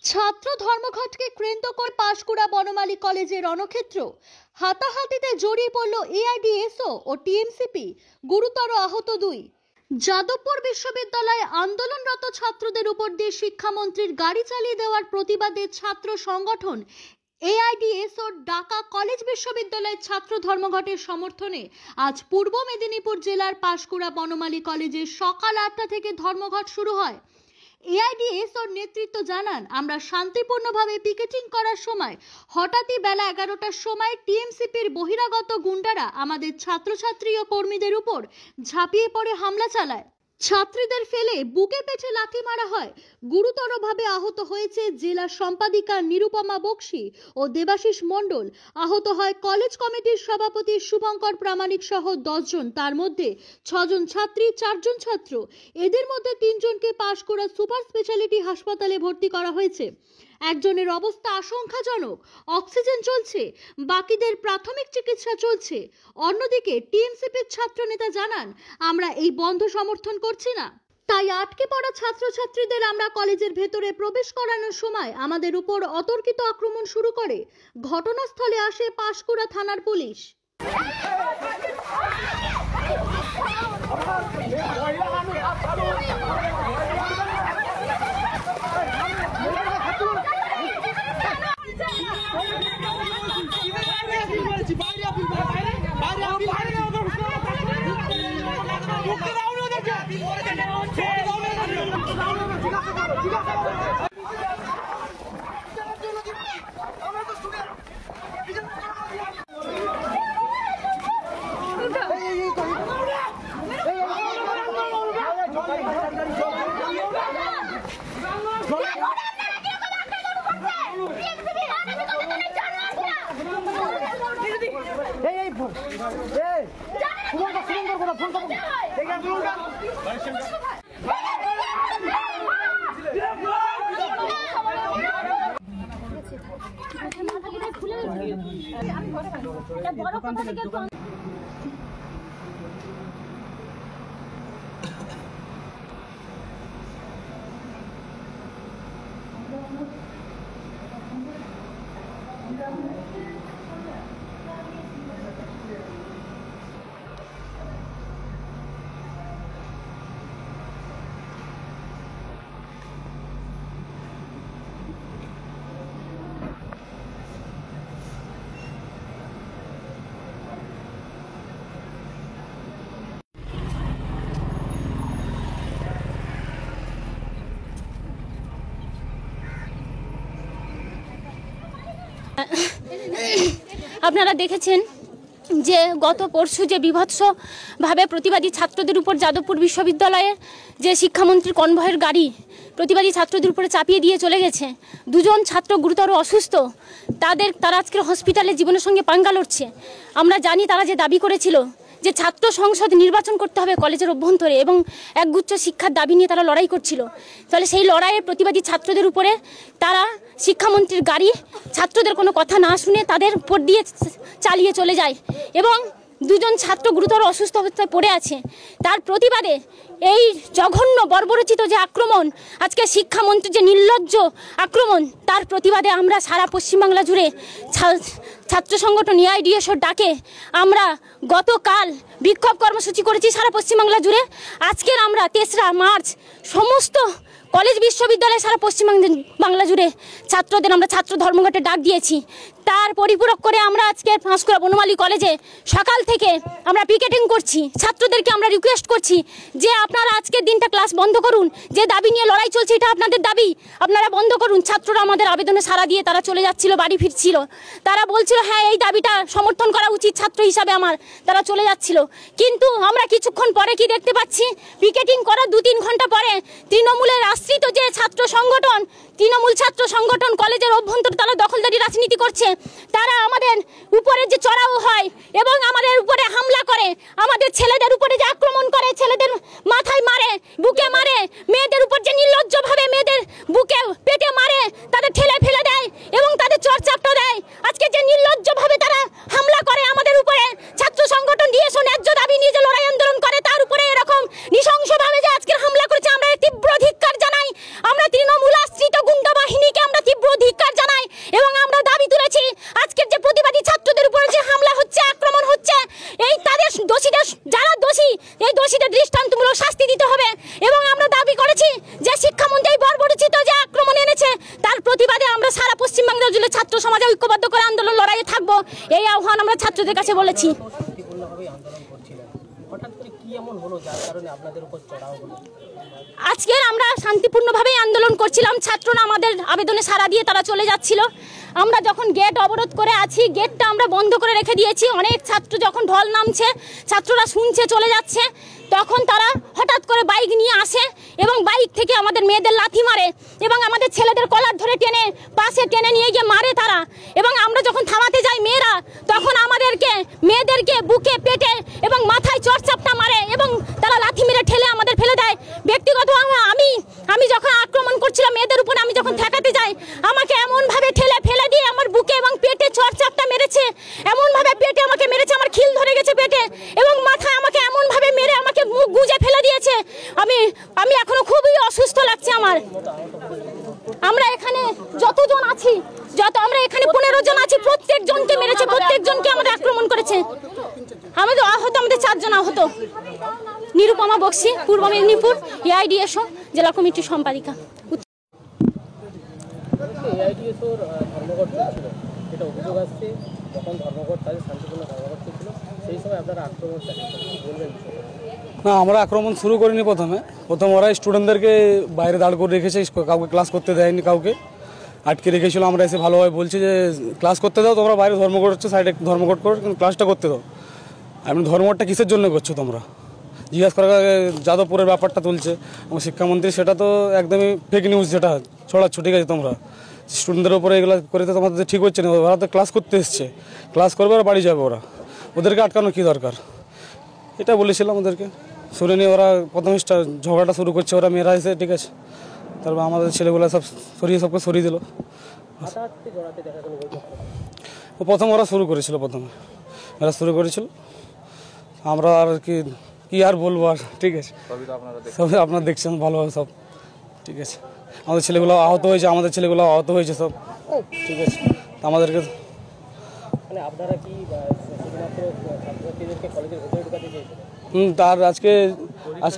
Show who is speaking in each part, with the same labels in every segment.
Speaker 1: ছাত্র ধর্মঘটকে কেন্দ্র করে পাঁশকুড়া বনমালী কলেজে রণক্ষেত্র। হাতাহাতিতে জড়িয়ে পড়ল এআইডিএসও ও টিএমসিপি, গুরুতর আহত দুই। যাদবপুর বিশ্ববিদ্যালয়ে আন্দোলনরত ছাত্রদের উপর দিয়ে শিক্ষামন্ত্রীর গাড়ি চালিয়ে দেওয়ার প্রতিবাদে ছাত্র সংগঠন এআইডিএসও ঢাকা কলেজ বিশ্ববিদ্যালয়ের ছাত্র ধর্মঘটের সমর্থনে আজ পূর্ব মেদিনীপুর জেলার পাঁশকুড়া বনমালী কলেজে সকাল 8টা থেকে ধর্মঘট শুরু হয়। এআইডিএসওর নেতৃত্ব জানান, আমরা শান্তিপূর্ণভাবে পিকেটিং করার সময় হঠাৎই বেলা 11টার সময় টিএমসিপির বহিরাগত গুন্ডারা আমাদের ছাত্রছাত্রী ও কর্মীদের উপর ঝাঁপিয়ে পড়ে হামলা চালায়। ছাত্রীদের ফেলে বুকে পেটে লাথি মারা হয়। গুরুতরভাবে আহত হয়েছে জেলা সম্পাদিকা নিরুপমা বক্সি ও দেবাশিস মণ্ডল। আহত হয় কলেজ কমিটির সভাপতি শুভঙ্কর প্রামাণিক সহ 10 জন, তার মধ্যে 6 জন ছাত্রী, 4 জন ছাত্র। এদের মধ্যে 3 জনকে পাঁশকুড়া সুপার স্পেশালিটি হাসপাতালে ভর্তি করা হয়েছে। একজনের অবস্থা আশঙ্কাজনক, অক্সিজেন চলছে, বাকিদের প্রাথমিক চিকিৎসা চলছে। অন্যদিকে টিএমসিপির ছাত্র নেতা জানান, আমরা এই বন্ধ সমর্থন করছি না, তাই আটকে পড়া ছাত্রছাত্রীদের আমরা কলেজের ভেতরে প্রবেশ করানোর সময় আমাদের উপর অতর্কিত আক্রমণ শুরু করে। ঘটনাস্থলে আসে পাঁশকুড়া থানার পুলিশ।
Speaker 2: আপনারা দেখেছেন যে গত পরশু যে বিভৎসভাবে প্রতিবাদী ছাত্রদের উপর যাদবপুর বিশ্ববিদ্যালয়ের যে শিক্ষামন্ত্রীর কনভয়ের গাড়ি প্রতিবাদী ছাত্রদের উপরে চাপিয়ে দিয়ে চলে গেছে। 2 জন ছাত্র গুরুতর অসুস্থ, তারা আজকের হসপিটালে জীবনের সঙ্গে পাঙ্গা লড়ছে। আমরা জানি তারা যে দাবি করেছিল যে ছাত্র সংসদ নির্বাচন করতে হবে কলেজের অভ্যন্তরে এবং একগুচ্ছ শিক্ষার দাবি নিয়ে তারা লড়াই করছিল। তাহলে সেই লড়াইয়ে প্রতিবাদী ছাত্রদের উপরে তারা শিক্ষামন্ত্রীর গাড়ি ছাত্রদের কোনো কথা না শুনে তাদের উপর দিয়ে চালিয়ে চলে যায় এবং 2 জন ছাত্র গুরুতর অসুস্থ অবস্থায় পড়ে আছে। তার প্রতিবাদে এই জঘন্য বর্বরচিত যে আক্রমণ, আজকে শিক্ষামন্ত্রীর যে নির্লজ্জ আক্রমণ, তার প্রতিবাদে আমরা সারা পশ্চিমবাংলা জুড়ে ছাত্র সংগঠন এআইডিএসওর ডাকে আমরা গতকাল বিক্ষোভ কর্মসূচি করেছি সারা পশ্চিমবাংলা জুড়ে। আজকের আমরা 3রা মার্চ সমস্ত কলেজ বিশ্ববিদ্যালয়ে সারা পশ্চিমবাংলা জুড়ে ছাত্রদের আমরা ছাত্র ধর্মঘটে ডাক দিয়েছি। তার পরিপূরক করে আমরা আজকে পাঁশকুড়া বনমালী কলেজে সকাল থেকে আমরা পিকেটিং করছি। ছাত্রদেরকে আমরা রিকোয়েস্ট করছি যে আপনারা আজকের দিনটা ক্লাস বন্ধ করুন, যে দাবি নিয়ে লড়াই চলছে এটা আপনাদের দাবি, আপনারা বন্ধ করুন। ছাত্ররা আমাদের আবেদনে সাড়া দিয়ে তারা চলে যাচ্ছিল, বাড়ি ফিরছিল। তারা বলছিল হ্যাঁ এই দাবিটা সমর্থন করা উচিত ছাত্র হিসাবে আমার, তারা চলে যাচ্ছিল। কিন্তু আমরা কিছুক্ষণ পরে কি দেখতে পাচ্ছি, পিকেটিং করার 2-3 ঘন্টা পরে তৃণমূলের আশ্রিত যে ছাত্র সংগঠন, তৃণমূল ছাত্র সংগঠন কলেজের অভ্যন্তরে তারা দখলদারি রাজনীতি করছে। তারা আমাদের উপরে যে চড়াও হয় এবং আমাদের উপরে হামলা করে, আমাদের ছেলেদের উপরে যে আক্রমণ করে, ছেলেদের মাথায় মারে, বুকে মারে, মেয়েদের উপর যে নির্লজ্জভাবে মেয়েদের বুকে পেটে মারে, তাদের ঠেলে ফেলে দেয় এবং তাদের চড়চাপটা দেয়। আজকে যে নির্লজ্জভাবে তারা হামলা করে আমাদের উপরে, ছাত্র সংগঠন ডিএসও ন্যায্য দাবি নিয়ে যে লড়াই আন্দোলন করে তার উপরে এরকম নৃশংসভাবে যে আজকের হামলা করেছে, আমরা তীব্র ধিক্কার জানাই। আমরা তৃণমূল আশ্রিত গুন্ডা বাহিনীকে আমরা সমাজে ঐক্যবদ্ধ করে আন্দোলন লড়াইয়ে থাকবো, এই আহ্বান আমরা ছাত্রদের কাছে বলেছি। আজকের আমরা শান্তিপূর্ণভাবেই আন্দোলন করছিলাম, ছাত্ররা আমাদের আবেদনে সাড়া দিয়ে তারা চলে যাচ্ছিল। আমরা যখন গেট অবরোধ করে আছি, গেটটা আমরা বন্ধ করে রেখে দিয়েছি। অনেক ছাত্র যখন ঢল নামছে, ছাত্ররা শুনছে চলে যাচ্ছে, তখন তারা হঠাৎ করে বাইক নিয়ে আসে এবং বাইক থেকে আমাদের মেয়েদের লাথি মারে এবং আমাদের ছেলেদের কলার ধরে টেনে পাশে টেনে নিয়ে গিয়ে মারে তারা। এবং আমরা যখন থামাতে যাই মেয়েরা, তখন মেয়েদেরকে বুকে পেটে এবং মাথায় চড়চাপটা মারে এবং তারা লাথি মেরে ঠেলে আমাদের ফেলে দেয়। ব্যক্তিগত আমি যখন আক্রমণ করছিলাম মেয়েদের উপরে, আমি যখন ঠেকাতে যাই, আমাকে এমনভাবে ঠেলে ফেলে দিয়ে আমার বুকে এবং পেটে চড়চাপটা মেরেছে, এমনভাবে পেটে আমাকে মেরেছে, আমার খিল ধরে গেছে পেটে এবং মাথায় আমাকে এমনভাবে মেরে আমাকে মুখ গুজে ফেলে দিয়েছে। আমি এখনো খুবই অসুস্থ লাগছে আমার। আমরা এখানে যতজন আছি, আমরা এখানে 15 জন আছি, প্রত্যেকজনকে মেরেছে, প্রত্যেকজনকে আমাদের আক্রমণ করেছে। আমাদের 4 জন আহত। নিরুপমা বক্সি, পূর্ব মেদিনীপুর এআইডিএসও জেলা কমিটির সম্পাদিকা।
Speaker 3: না, আমরা আক্রমণ শুরু করিনি। প্রথম ওরা স্টুডেন্টদেরকে বাইরে দাঁড় করে রেখেছে, কাউকে ক্লাস করতে দেয়নি, কাউকে আটকে রেখেছিল। আমরা এসে ভালোভাবে বলছি যে ক্লাস করতে দাও, তোমরা বাইরে ধর্মঘট হচ্ছে, সাইডে ধর্মঘট করো, কিন্তু ক্লাসটা করতে দাও। এমনি ধর্মঘটটা কিসের জন্য করছো তোমরা জিজ্ঞাসা করার আগে যাদবপুরের ব্যাপারটা তুলছে এবং শিক্ষামন্ত্রী সেটা তো একদমই ফেক নিউজ যেটা ছড়াচ্ছ। ঠিক আছে, তোমরা স্টুডেন্টদের উপরে এগুলো করে তো তোমাদের ঠিক হচ্ছে না। ওরা তো ক্লাস করতে এসছে, ক্লাস করবে আর বাড়ি যাবে। ওদেরকে আটকানো কী দরকার, এটা বলেছিলাম ওদেরকে। শুনে নিয়ে ওরা প্রথমে ঝগড়াটা শুরু করছে, ওরা মেয়েরা এসে, ঠিক আছে, তারপর আমাদের ছেলেগুলো সবকে সরিয়ে দিল। প্রথম ওরা শুরু করেছিল, আমরা আর কি আর বলবো আর, ঠিক আছে, সব আপনারা দেখছেন ভালোভাবে সব, ঠিক আছে। আমাদের ছেলেগুলো আহত হয়েছে, সব, ঠিক আছে। আমাদেরকে তার আজকে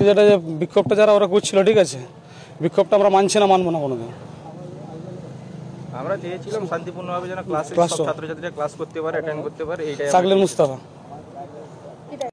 Speaker 3: যেটা যে বিক্ষোভটা যারা ওরা করছিল, ঠিক আছে, বিক্ষোভটা আমরা মানবো না কোনোদিন।
Speaker 4: আমরা চেয়েছিলাম শান্তিপূর্ণভাবে যেন ছাত্রছাত্রীরা ক্লাস করতে পারে, অ্যাটেন্ড করতে পারে।
Speaker 3: সাকলের মুস্তাফা।